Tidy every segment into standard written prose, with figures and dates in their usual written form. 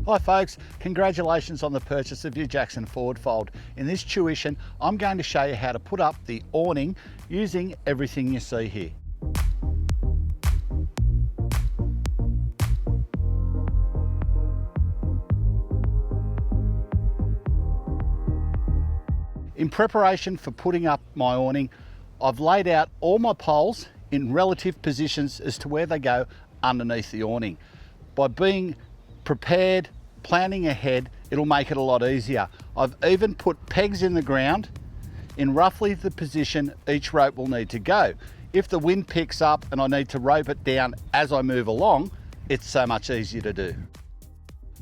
Hi folks, congratulations on the purchase of your Jackson forward fold. In this tuition, I'm going to show you how to put up the awning using everything you see here. In preparation for putting up my awning, I've laid out all my poles in relative positions as to where they go underneath the awning. By being prepared, planning ahead, it'll make it a lot easier. I've even put pegs in the ground in roughly the position each rope will need to go. If the wind picks up and I need to rope it down as I move along, it's so much easier to do.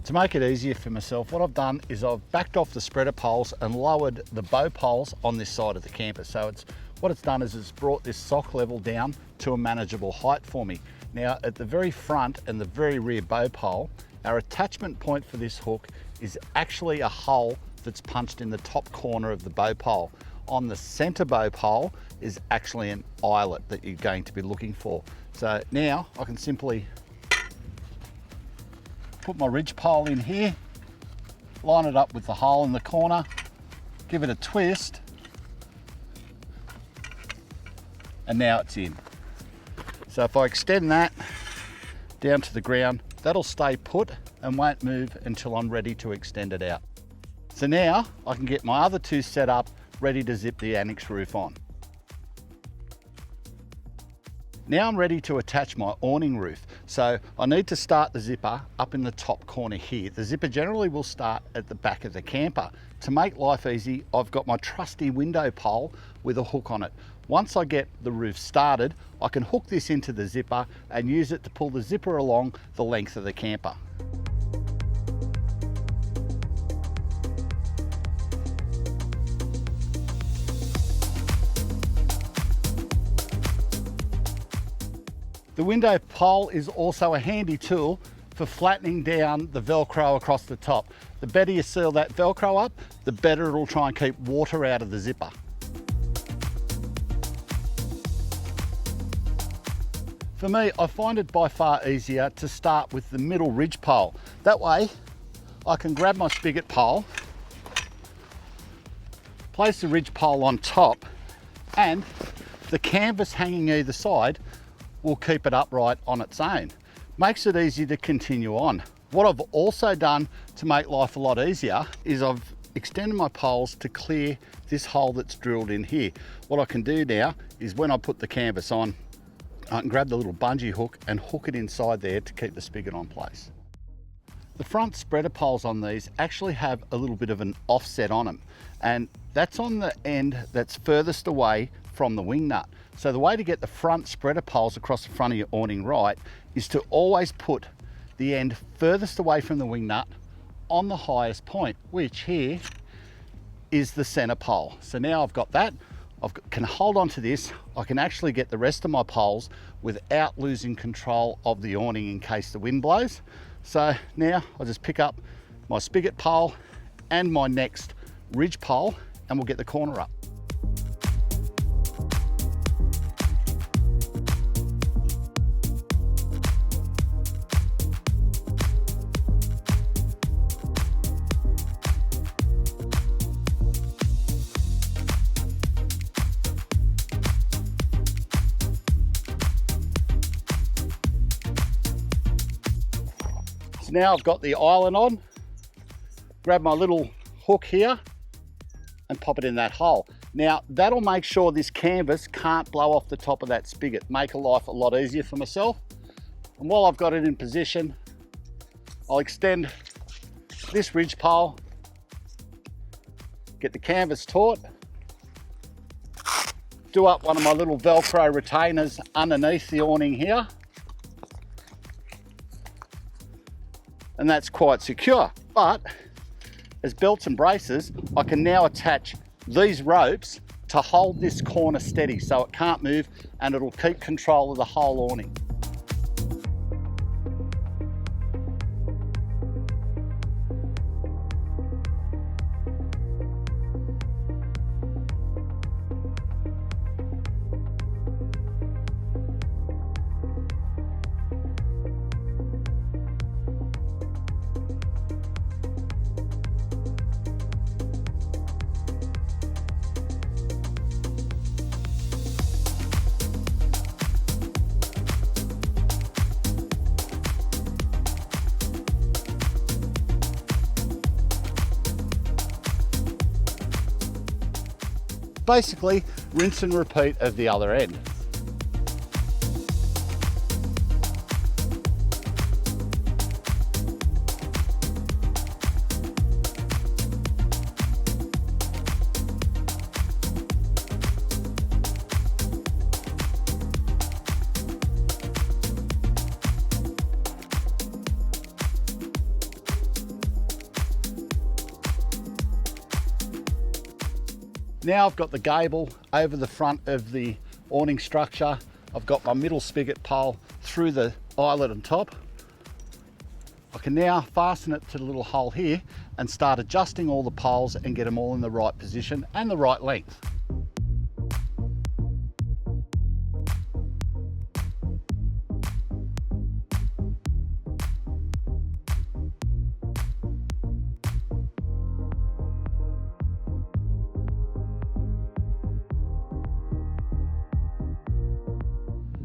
To make it easier for myself, what I've done is I've backed off the spreader poles and lowered the bow poles on this side of the camper. So what it's done is it's brought this sock level down to a manageable height for me. Now at the very front and the very rear bow pole, our attachment point for this hook is actually a hole that's punched in the top corner of the bow pole. On the center bow pole is actually an eyelet that you're going to be looking for. So now I can simply put my ridge pole in here, line it up with the hole in the corner, give it a twist, and now it's in. So if I extend that down to the ground, that'll stay put and won't move until I'm ready to extend it out. So now I can get my other two set up, ready to zip the annex roof on. Now I'm ready to attach my awning roof. So I need to start the zipper up in the top corner here. The zipper generally will start at the back of the camper. To make life easy, I've got my trusty window pole with a hook on it. Once I get the roof started, I can hook this into the zipper and use it to pull the zipper along the length of the camper. The window pole is also a handy tool for flattening down the Velcro across the top. The better you seal that Velcro up, the better it'll try and keep water out of the zipper. For me, I find it by far easier to start with the middle ridge pole. That way, I can grab my spigot pole, place the ridge pole on top, and the canvas hanging either side will keep it upright on its own. Makes it easy to continue on. What I've also done to make life a lot easier is I've extended my poles to clear this hole that's drilled in here. What I can do now is when I put the canvas on, I can grab the little bungee hook and hook it inside there to keep the spigot on place. The front spreader poles on these actually have a little bit of an offset on them, and that's on the end that's furthest away from the wing nut. So the way to get the front spreader poles across the front of your awning right is to always put the end furthest away from the wing nut on the highest point, which here is the center pole. So now I've got that, can hold on to this, I can actually get the rest of my poles without losing control of the awning in case the wind blows. So now I'll just pick up my spigot pole and my next ridge pole and we'll get the corner up. Now I've got the eyelet on, grab my little hook here and pop it in that hole. Now that'll make sure this canvas can't blow off the top of that spigot, make life a lot easier for myself. And while I've got it in position, I'll extend this ridge pole, get the canvas taut, do up one of my little Velcro retainers underneath the awning here, and that's quite secure. But as belts and braces, I can now attach these ropes to hold this corner steady so it can't move and it'll keep control of the whole awning. basically rinse and repeat of the other end. Now I've got the gable over the front of the awning structure. I've got my middle spigot pole through the eyelet on top. I can now fasten it to the little hole here and start adjusting all the poles and get them all in the right position and the right length.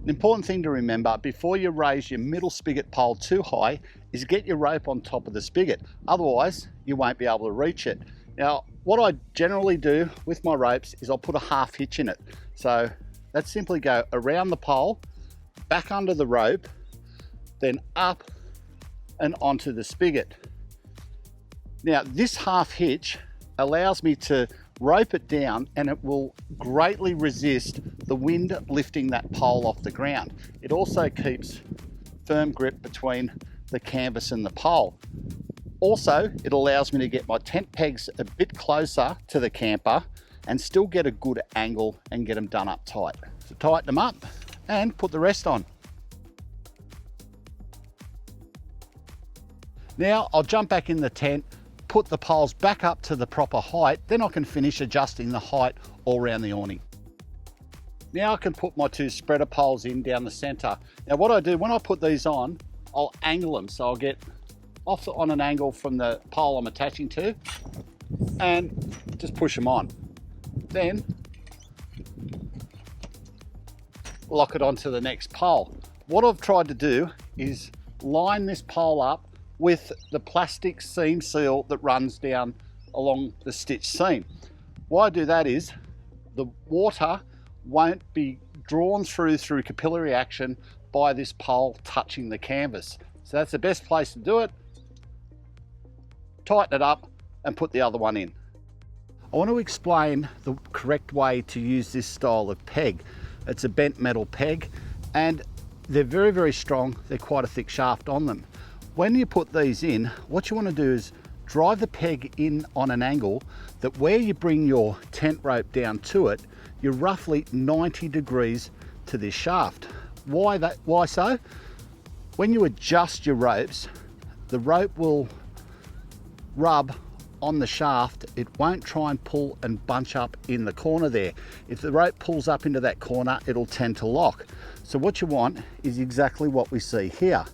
An important thing to remember before you raise your middle spigot pole too high is get your rope on top of the spigot. Otherwise, you won't be able to reach it. Now, what I generally do with my ropes is I'll put a half hitch in it. So that's simply go around the pole, back under the rope, then up and onto the spigot. Now, this half hitch allows me to rope it down and it will greatly resist the wind lifting that pole off the ground. It also keeps firm grip between the canvas and the pole. Also, it allows me to get my tent pegs a bit closer to the camper and still get a good angle and get them done up tight. So tighten them up and put the rest on. Now I'll jump back in the tent, put the poles back up to the proper height, then I can finish adjusting the height all around the awning. Now I can put my two spreader poles in down the center. Now what I do, when I put these on, I'll angle them. So I'll get off on an angle from the pole I'm attaching to and just push them on. Then lock it onto the next pole. What I've tried to do is line this pole up with the plastic seam seal that runs down along the stitch seam. Why I do that is the water won't be drawn through capillary action by this pole touching the canvas. So that's the best place to do it. Tighten it up and put the other one in. I want to explain the correct way to use this style of peg. It's a bent metal peg and they're very, very strong. They're quite a thick shaft on them. When you put these in, what you want to do is drive the peg in on an angle that where you bring your tent rope down to it, you're roughly 90 degrees to this shaft. Why so? When you adjust your ropes, the rope will rub on the shaft. It won't try and pull and bunch up in the corner there. If the rope pulls up into that corner, it'll tend to lock. So what you want is exactly what we see here.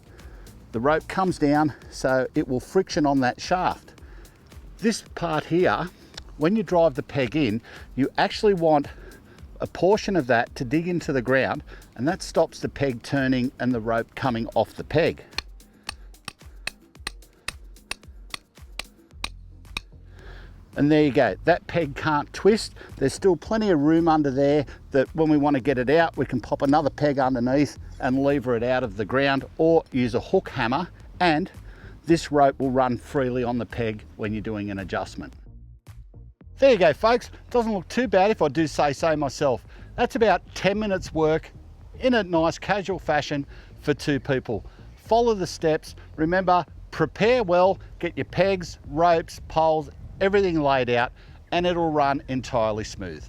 The rope comes down, so it will friction on that shaft. This part here, when you drive the peg in, you actually want a portion of that to dig into the ground, and that stops the peg turning and the rope coming off the peg. And there you go, that peg can't twist. There's still plenty of room under there that when we want to get it out, we can pop another peg underneath and lever it out of the ground or use a hook hammer, and this rope will run freely on the peg when you're doing an adjustment. There you go, folks. Doesn't look too bad if I do say so myself. That's about 10 minutes work in a nice casual fashion for two people. Follow the steps. Remember, prepare well, get your pegs, ropes, poles, everything laid out, and it'll run entirely smooth.